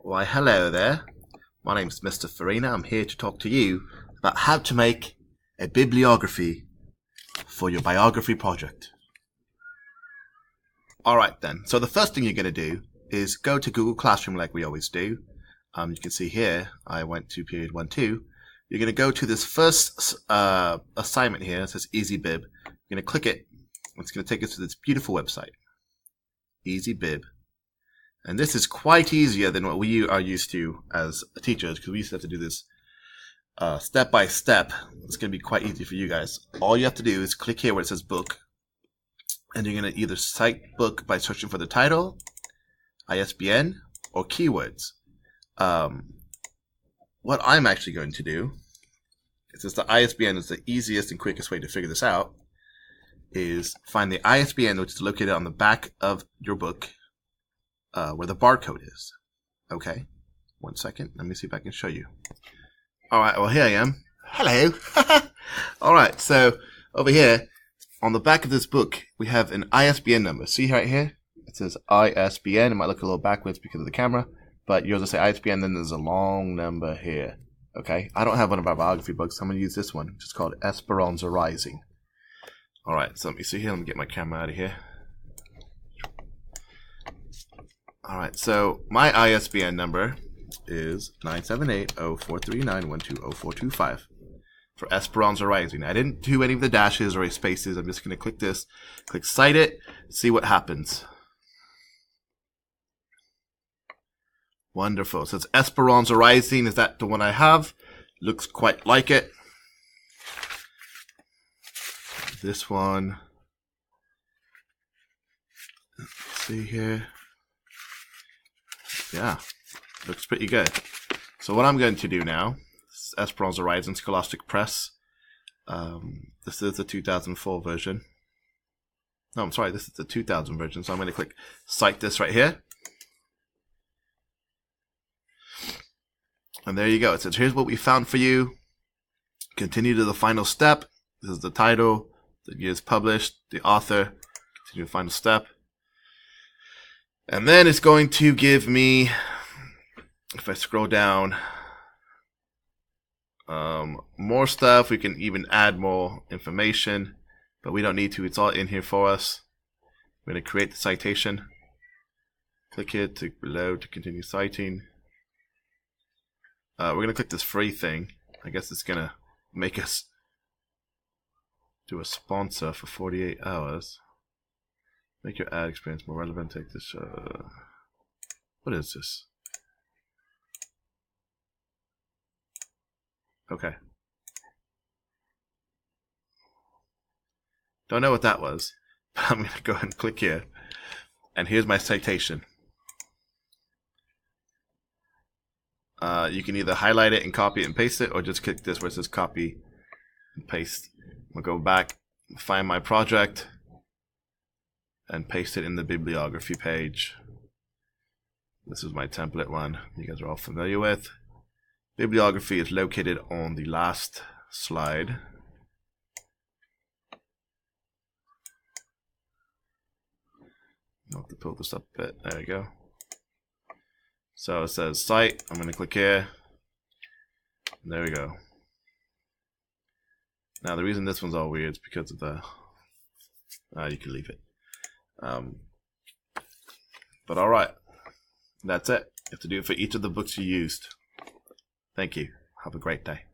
Why, hello there. My name's Mr. Farina. I'm here to talk to you about how to make a bibliography for your biography project. Alright then, so the first thing you're going to do is go to Google Classroom like we always do. You can see here, I went to period 1, 2. You're going to go to this first assignment here. It says EasyBib. You're going to click it. It's going to take us to this beautiful website. EasyBib. And this is quite easier than what we are used to as teachers, because we used to have to do this step by step. It's going to be quite easy for you guys. All you have to do is click here where it says book, and you're going to either cite book by searching for the title, ISBN, or keywords. What I'm actually going to do, since the ISBN is the easiest and quickest way to figure this out, is find the ISBN, which is located on the back of your book, where the barcode is. Okay, 1 second. Let me see if I can show you. All right, well, here I am. Hello. All right, so over here on the back of this book, we have an ISBN number. See right here? It says ISBN. It might look a little backwards because of the camera, but yours will say ISBN, then there's a long number here. Okay, I don't have one of our biography books, so I'm going to use this one, which is called Esperanza Rising. All right, so let me see here. Let me get my camera out of here. All right, so my ISBN number is 978-0439-120425 for Esperanza Rising. I didn't do any of the dashes or any spaces. I'm just going to click this, click cite it, see what happens. Wonderful. So it's Esperanza Rising. Is that the one I have? Looks quite like it. This one. Let's see here. Yeah, looks pretty good. So what I'm going to do now is Esperanza Rising, Scholastic Press. This is the 2004 version. No, I'm sorry, this is the 2000 version. So I'm going to click cite this right here. And there you go. It says, here's what we found for you. Continue to the final step. This is the title, the years published, the author. Continue to the final step. And then it's going to give me, if I scroll down, more stuff. We can even add more information, but we don't need to. It's all in here for us. I'm going to create the citation. Click here to below to continue citing. We're going to click this free thing. I guess it's going to make us do a sponsor for 48 hours. Make your ad experience more relevant. Take this. What is this? Okay. Don't know what that was. But I'm going to go ahead and click here. And here's my citation. You can either highlight it and copy it and paste it, or just click this where it says copy and paste. I'll go back, find my project, and paste it in the bibliography page. This is my template one you guys are all familiar with. Bibliography is located on the last slide. I'll have to pull this up a bit. There we go. So it says cite. I'm going to click here. There we go. Now the reason this one's all weird is because of the... you can leave it. But alright, that's it. You have to do it for each of the books you used. Thank you. Have a great day.